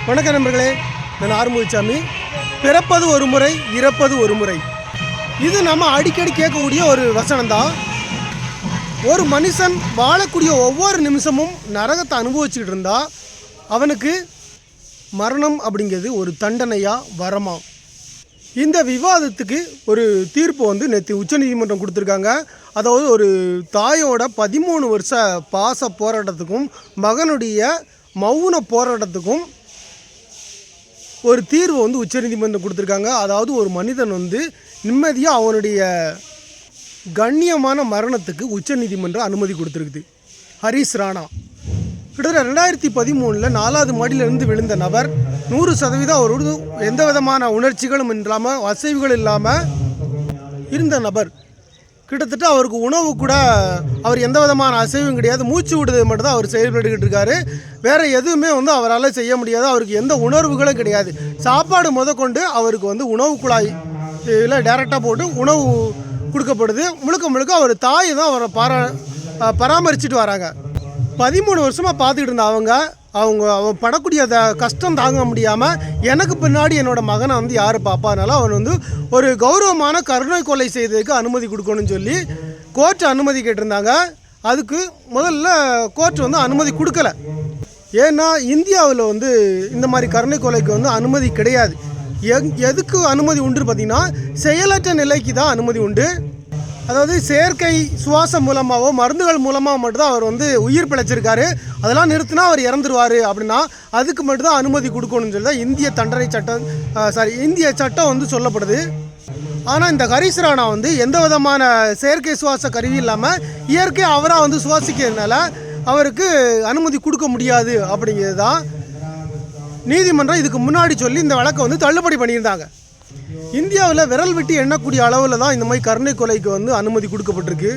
வணக்கம் நண்பர்களே, நான் ஆறுமுகசாமி. பிறப்பது ஒரு முறை, இறப்பது ஒரு முறை. இது நம்ம அடிக்கடி கேட்கக்கூடிய ஒரு வசனம் தான். ஒரு மனுஷன் வாழக்கூடிய ஒவ்வொரு நிமிஷமும் நரகத்தை அனுபவிச்சுக்கிட்டு இருந்தா அவனுக்கு மரணம் அப்படிங்கிறது ஒரு தண்டனையா வரமா? இந்த விவாதத்துக்கு ஒரு தீர்ப்பு நேற்று உச்சநீதிமன்றம் கொடுத்துருக்காங்க. அதாவது ஒரு தாயோட 13 வருஷ பாச போராட்டத்துக்கும் மகனுடைய மௌன போராட்டத்துக்கும் ஒரு தீர்வு உச்சநீதிமன்றம் கொடுத்துருக்காங்க. அதாவது ஒரு மனிதன் நிம்மதியாக அவனுடைய கண்ணியமான மரணத்துக்கு உச்சநீதிமன்றம் அனுமதி கொடுத்துருக்குது. ஹரிஸ் ராணா கிட்டத்தட்ட 2013 4வது மாடியிலிருந்து விழுந்த நபர் 100% அவரோடு எந்த விதமான உணர்ச்சிகளும் இல்லாமல் அசைவுகள் இல்லாமல் இருந்த நபர். கிட்டத்தட்ட அவருக்கு உணவு கூட அவர் எந்த விதமான அசைவும் கிடையாது, மூச்சு விடுறது மட்டும்தான் அவர் செயல்பட்டுக்கிட்டு இருக்காரு. வேறு எதுவுமே அவரால் செய்ய முடியாது. அவருக்கு எந்த உணர்வுகளும் கிடையாது. சாப்பாடு முதற்கொண்டு அவருக்கு உணவு குழாய் இதில் டைரெக்டாக போட்டு உணவு கொடுக்கப்படுது. முழுக்க முழுக்க அவர் தாய் தான் அவரை பராமரிச்சுட்டு வராங்க. 13 வருஷமாக பார்த்துக்கிட்டு இருந்த அவங்க படக்கூடிய கஷ்டம் தாங்க முடியாமல் எனக்கு பின்னாடி என்னோடய மகனை யார் பார்ப்பானால அவன் ஒரு கௌரவமான கருணை கொலை செய்ததுக்கு அனுமதி கொடுக்கணும்னு சொல்லி கோர்ட் அனுமதி கேட்டிருந்தாங்க. அதுக்கு முதல்ல கோர்ட் அனுமதி கொடுக்கல. ஏன்னா இந்தியாவில் இந்த மாதிரி கருணை கொலைக்கு அனுமதி கிடையாது. எதுக்கு அனுமதி உண்டு பார்த்தீங்கன்னா, செயலற்ற நிலைக்கு தான் அனுமதி உண்டு. அதாவது செயற்கை சுவாசம் மூலமாகவோ மருந்துகள் மூலமாக மட்டும்தான் அவர் உயிர் பிழைச்சிருக்காரு. அதெல்லாம் நிறுத்தினா அவர் இறந்துருவார் அப்படின்னா அதுக்கு மட்டும்தான் அனுமதி கொடுக்கணும்னு சொல்லி தான் இந்திய தண்டனை சட்டம் இந்திய சட்டம் சொல்லப்படுது. ஆனால் இந்த ஹரிஸ் ராணா எந்த விதமான செயற்கை சுவாச கருவி இல்லாமல் இயற்கை அவராக சுவாசிக்கிறதுனால அவருக்கு அனுமதி கொடுக்க முடியாது அப்படிங்கிறது தான் நீதிமன்றம் இதுக்கு முன்னாடி சொல்லி இந்த வழக்கை தள்ளுபடி பண்ணியிருந்தாங்க. இந்தியாவில் விரல் விட்டு எண்ணக்கூடிய அளவில் தான் இந்த மாதிரி கருணை கொலைக்கு அனுமதி கொடுக்கப்பட்டிருக்கு.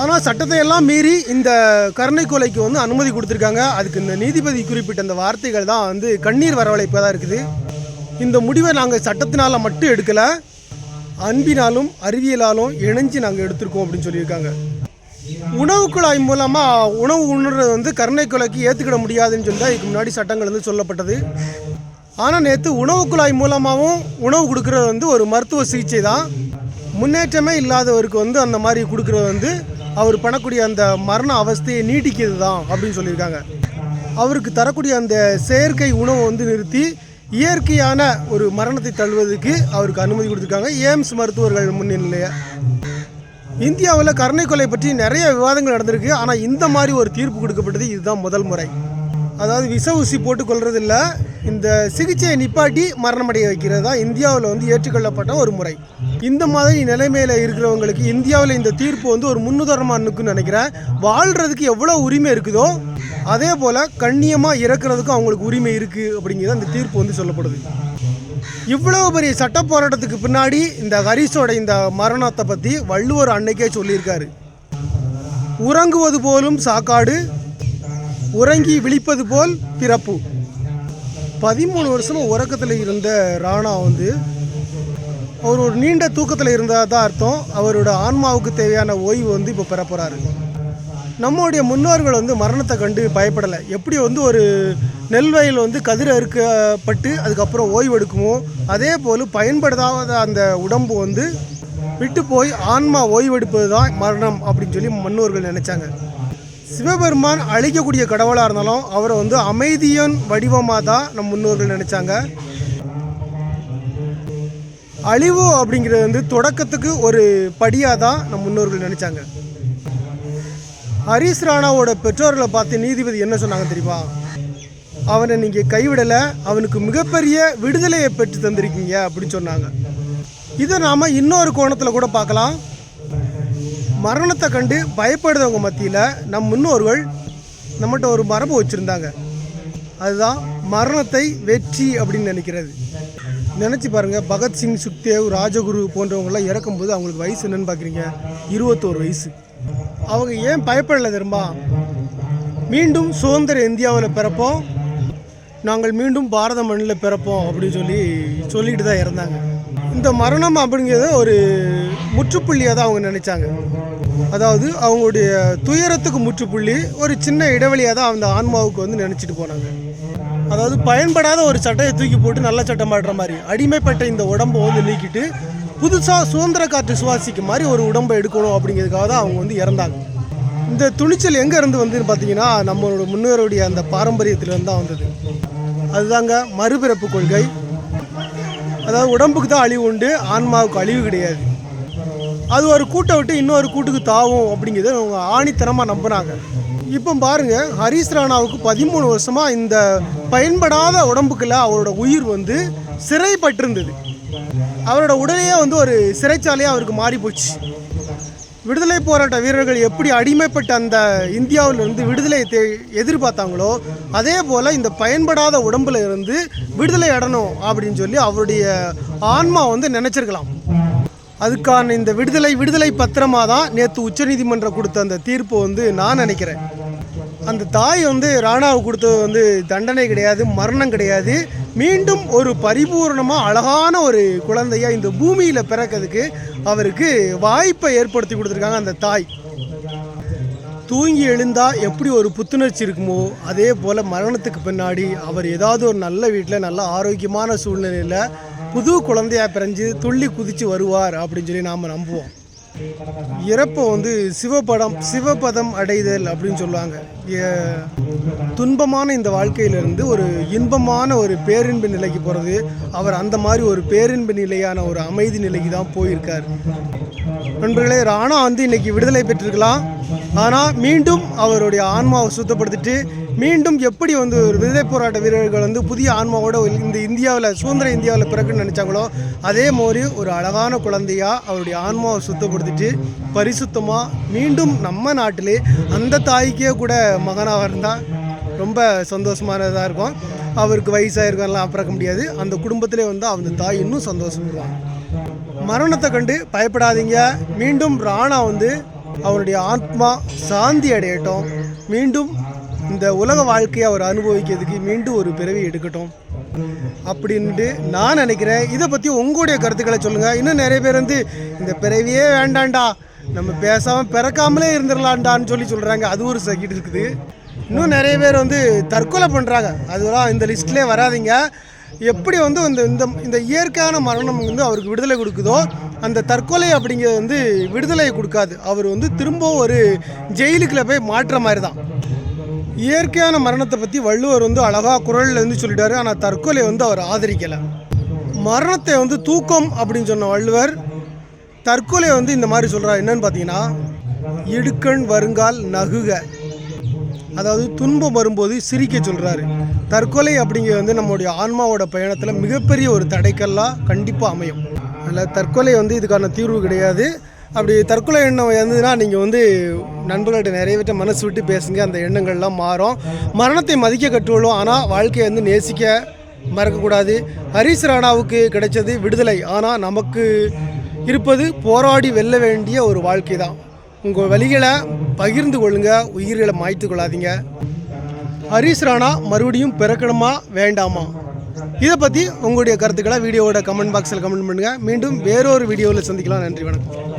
ஆனால் சட்டத்தை எல்லாம் மீறி இந்த கருணை கொலைக்கு அனுமதி கொடுத்துருக்காங்க. அதுக்கு இந்த நீதிபதி குறிப்பிட்ட அந்த வார்த்தைகள் தான் கண்ணீர் வரவழைப்பதாக இருக்குது. இந்த முடிவை நாங்கள் சட்டத்தினால் மட்டும் எடுக்கலை, அன்பினாலும் அறிவியலாலும் இணைஞ்சு நாங்கள் எடுத்திருக்கோம் அப்படின்னு சொல்லியிருக்காங்க. உணவு குழாய் மூலமாக உணவு உண்ணுறது கருணை கொலைக்கு ஏற்றுக்கிட முடியாதுன்னு சொல்லி தான் இதுக்கு முன்னாடி சட்டங்கள் சொல்லப்பட்டது. ஆனால் நேற்று உணவு குழாய் மூலமாகவும் உணவு கொடுக்குறது ஒரு மருத்துவ சிகிச்சை தான். முன்னேற்றமே இல்லாதவருக்கு அந்த மாதிரி கொடுக்குறது அவர் பண்ணக்கூடிய அந்த மரண அவஸ்தையை நீட்டிக்கிறது தான் அப்படின்னு சொல்லியிருக்காங்க. அவருக்கு தரக்கூடிய அந்த செயற்கை உணவை நிறுத்தி இயற்கையான ஒரு மரணத்தை தள்ளுவதற்கு அவருக்கு அனுமதி கொடுத்துருக்காங்க எய்ம்ஸ் மருத்துவர்கள் முன்னிலையில். இந்தியாவில் கருணை கொலை பற்றி நிறைய விவாதங்கள் நடந்திருக்கு. ஆனால் இந்த மாதிரி ஒரு தீர்ப்பு கொடுக்கப்பட்டது இதுதான் முதல் முறை. அதாவது விஷ ஊசி போட்டு கொள்றதில்ல, இந்த சிகிச்சையை நிப்பாட்டி மரணமடைய வைக்கிறது தான் இந்தியாவில் ஏற்றுக்கொள்ளப்பட்ட ஒரு முறை. இந்த மாதிரி நிலைமையில் இருக்கிறவங்களுக்கு இந்தியாவில் இந்த தீர்ப்பு ஒரு முன்னுதாரணமாக இருக்குன்னு நினைக்கிறேன். வாழ்கிறதுக்கு எவ்வளோ உரிமை இருக்குதோ அதே போல் கண்ணியமாக இறக்குறதுக்கும் அவங்களுக்கு உரிமை இருக்குது அப்படிங்கிறது அந்த தீர்ப்பு சொல்லப்படுது. இவ்வளவு பெரிய சட்ட போராட்டத்துக்கு பின்னாடி இந்த ஹரிஸோட இந்த மரணத்தை பற்றி வள்ளுவர் அன்னைக்கே சொல்லியிருக்காரு. உறங்குவது போலும் சாக்காடு, உறங்கி விழிப்பது போல் பிறப்பு. 13 வருஷமாக உறக்கத்தில் இருந்த ராணா அவர் ஒரு நீண்ட தூக்கத்தில் இருந்தால் தான் அர்த்தம். அவரோட ஆன்மாவுக்கு தேவையான ஓய்வு இப்போ பெற போகிறாரு. நம்மளுடைய முன்னோர்கள் மரணத்தை கண்டு பயப்படலை. எப்படி ஒரு நெல் வயல் கதிர் அறுக்கப்பட்டு அதுக்கப்புறம் ஓய்வு எடுக்குமோ அதே போல் பயன்படுத்தாத அந்த உடம்பு விட்டு போய் ஆன்மா ஓய்வெடுப்பது தான் மரணம் அப்படின்னு சொல்லி முன்னோர்கள் நினச்சாங்க. சிவபெருமான் அழிக்கக்கூடிய கடவுளாக இருந்தாலும் அவரை அமைதியின் வடிவமாக தான் நம் முன்னோர்கள் நினச்சாங்க. அழிவு அப்படிங்கிறது தொடக்கத்துக்கு ஒரு படியாக தான் நம் முன்னோர்கள் நினச்சாங்க. ஹரிஸ் ராணாவோட பெற்றோர்களை பார்த்து நீதிபதி என்ன சொன்னாங்க தெரியுமா? அவனை நீங்கள் கைவிடலை, அவனுக்கு மிகப்பெரிய விடுதலையை பெற்று தந்திருக்கீங்க அப்படின்னு சொன்னாங்க. இதை நாம் இன்னொரு கோணத்தில் கூட பார்க்கலாம். மரணத்தை கண்டு பயப்படுறவங்க மத்தியில் நம் முன்னோர்கள் நம்மகிட்ட ஒரு மரபு வச்சுருந்தாங்க. அதுதான் மரணத்தை வெற்றி அப்படின்னு நினைக்கிறது. நினச்சி பாருங்கள், பகத்சிங், சுக்தேவ், ராஜகுரு போன்றவங்களாம் இறக்கும்போது அவங்களுக்கு வயசு என்னென்னு பார்க்குறீங்க? 21 வயசு. அவங்க ஏன் பயப்படலை தெரியுமா? மீண்டும் சுதந்திர இந்தியாவில் பிறப்போம், நாங்கள் மீண்டும் பாரத மண்ணில் பிறப்போம் அப்படின்னு சொல்லிட்டு தான் இறந்தாங்க. இந்த மரணம் அப்படிங்கிறத ஒரு முற்றுப்புள்ளியாக தான் அவங்க நினச்சாங்க. அதாவது அவங்களுடைய துயரத்துக்கு முற்றுப்புள்ளி ஒரு சின்ன இடைவெளியாக தான் அந்த ஆன்மாவுக்கு நினச்சிட்டு போனாங்க. அதாவது பயன்படாத ஒரு சட்டையை தூக்கி போட்டு நல்ல சட்டம் மாட்டுற மாதிரி அடிமைப்பட்ட இந்த உடம்பை வந்து நீக்கிட்டு புதுசாக சுதந்திர காற்று சுவாசிக்க மாதிரி ஒரு உடம்பை எடுக்கணும் அப்படிங்கிறதுக்காக தான் அவங்க வந்து இறந்தாங்க. இந்த துணிச்சல் எங்கே இருந்து வந்துன்னு பார்த்தீங்கன்னா நம்மளோட முன்னோருடைய அந்த பாரம்பரியத்திலேருந்து தான் வந்தது. அதுதாங்க மறுபிறப்பு கொள்கை. அதாவது உடம்புக்கு தான் அழிவு உண்டு, ஆன்மாவுக்கு அழிவு கிடையாது. அது ஒரு கூட்டை விட்டு இன்னொரு கூட்டுக்கு தாவும் அப்படிங்கிறத அவங்க ஆணித்தனமாக நம்பினாங்க. இப்போ பாருங்கள், ஹரீஷ் ராணாவுக்கு 13 வருஷமாக இந்த பயன்படாத உடம்புக்குள்ள அவரோட உயிர் வந்து சிறைப்பட்டிருந்தது. அவரோட உடலையே வந்து ஒரு சிறைச்சாலையாக அவருக்கு மாறி போச்சு. விடுதலை போராட்ட வீரர்கள் எப்படி அடிமைப்பட்ட அந்த இந்தியாவிலிருந்து விடுதலையை எதிர்பார்த்தாங்களோ அதே போல் இந்த பயன்படாத உடம்புல இருந்து விடுதலை அடையணும் அப்படின்னு சொல்லி அவருடைய ஆன்மா வந்து நினச்சிருக்கலாம். அதுக்கான இந்த விடுதலை பத்திரமாக தான் நேற்று உச்சநீதிமன்றம் கொடுத்த அந்த தீர்ப்பு வந்து நான் நினைக்கிறேன். அந்த தாய் வந்து ராணாவுக்கு கொடுத்தது வந்து தண்டனை கிடையாது, மரணம் கிடையாது. மீண்டும் ஒரு பரிபூர்ணமாக அழகான ஒரு குழந்தையாக இந்த பூமியில் பிறக்கிறதுக்கு அவருக்கு வாய்ப்பை ஏற்படுத்தி கொடுத்துருக்காங்க அந்த தாய். தூங்கி எழுந்தால் எப்படி ஒரு புத்துணர்ச்சி இருக்குமோ அதே போல் மரணத்துக்கு பின்னாடி அவர் ஏதாவது ஒரு நல்ல வீட்டில் நல்ல ஆரோக்கியமான சூழ்நிலையில் புது குழந்தையாக பிறஞ்சு துள்ளி குதித்து வருவார் அப்படின்னு சொல்லி நாம் நம்புவோம். இறப்பை வந்து சிவபதம் அடைதல் அப்படின்னு சொல்லுவாங்க. துன்பமான இந்த வாழ்க்கையிலிருந்து ஒரு இன்பமான ஒரு பேரின்ப நிலைக்கு போகிறது. அவர் அந்த மாதிரி ஒரு பேரின்ப நிலையான ஒரு அமைதி நிலைக்கு தான் போயிருக்கார். நண்பர்களே, ராணா வந்து இன்றைக்கி விடுதலை பெற்றிருக்கலாம். ஆனால் மீண்டும் அவருடைய ஆன்மாவை சுத்தப்படுத்திட்டு மீண்டும் எப்படி வந்து ஒரு விடுதலை போராட்ட வீரர்கள் வந்து புதிய ஆன்மாவோட இந்த இந்தியாவில் சுதந்திர இந்தியாவில் பிறக்குன்னு நினச்சாங்களோ அதே மாதிரி ஒரு அழகான குழந்தையாக அவருடைய ஆன்மாவை சுத்தப்படுத்திட்டு பரிசுத்தமாக மீண்டும் நம்ம நாட்டிலே அந்த தாய்க்கே கூட மகனாக இருந்தால் ரொம்ப சந்தோஷமானதாக இருக்கும். அவருக்கு வயசாக இருக்கலாம் பிறக்க முடியாது. அந்த குடும்பத்திலே வந்து அந்த தாய் இன்னும் சந்தோஷப்படுவாங்க. மரணத்தை கண்டு பயப்படாதீங்க. மீண்டும் ராணா வந்து அவருடைய ஆத்மா சாந்தி அடையட்டும். மீண்டும் இந்த உலக வாழ்க்கையை அவர் அனுபவிக்கிறதுக்கு மீண்டும் ஒரு பிறவி எடுக்கட்டும் அப்படின்ட்டு நான் நினைக்கிறேன். இதை பற்றி உங்களுடைய கருத்துக்களை சொல்லுங்கள். இன்னும் நிறைய பேர் வந்து இந்த பிறவியே வேண்டாண்டா, நம்ம பேசாமல் பிறக்காமலே இருந்துடலான்டான்னு சொல்கிறாங்க. அது ஒரு சகிட்டு இருக்குது. இன்னும் நிறைய பேர் வந்து தற்கொலை பண்ணுறாங்க. அதெல்லாம் இந்த லிஸ்ட்லேயே வராதிங்க. எப்படி வந்து இந்த இயற்கையான மரணம் வந்து அவருக்கு விடுதலை கொடுக்குதோ அந்த தற்கொலை அப்படிங்கிறது வந்து விடுதலை கொடுக்காது. அவர் வந்து திரும்பவும் ஒரு ஜெயிலுக்குள்ளே போய் மாற்ற மாதிரி தான். இயற்கையான மரணத்தை பற்றி வள்ளுவர் வந்து அழகாக குரலில் இருந்து சொல்லிட்டாரு. ஆனால் தற்கொலை வந்து அவர் ஆதரிக்கலை. மரணத்தை வந்து தூக்கம் அப்படின்னு சொன்ன வள்ளுவர் தற்கொலை வந்து இந்த மாதிரி சொல்கிறார். என்னன்னு பார்த்தீங்கன்னா, இடுக்கண் வருங்கால் நகுக, அதாவது துன்பம் வரும்போது சிரிக்க சொல்கிறாரு. தற்கொலை அப்படிங்கிறது வந்து நம்மளுடைய ஆன்மாவோட பயணத்தில் மிகப்பெரிய ஒரு தடைக்கல்லாக கண்டிப்பாக அமையும். அதில் தற்கொலை வந்து இதுக்கான தீர்வு கிடையாது. அப்படி தற்கொலை எண்ணம் இருந்ததுன்னா நீங்கள் வந்து நண்பர்கள்ட்ட நிறைய பேர்ட்ட மனசு விட்டு பேசுங்க. அந்த எண்ணங்கள்லாம் மாறும். மரணத்தை மதிக்க கற்றுக்கொள்ளும். ஆனால் வாழ்க்கையை வந்து நேசிக்க மறக்கக்கூடாது. ஹரீஷ் ராணாவுக்கு கிடைச்சது விடுதலை. ஆனால் நமக்கு இருப்பது போராடி வெல்ல வேண்டிய ஒரு வாழ்க்கை தான். உங்கள் வழிகளை பகிர்ந்து கொள்ளுங்க, உயிர்களை மாய்த்து கொள்ளாதீங்க. ஹரீஷ் ராணா மறுபடியும் பிறக்கணுமா வேண்டாமா, இதை பற்றி உங்களுடைய கருத்துக்களை வீடியோவோட கமெண்ட் பாக்ஸில் கமெண்ட் பண்ணுங்கள். மீண்டும் வேறொரு வீடியோவில் சந்திக்கலாம். நன்றி, வணக்கம்.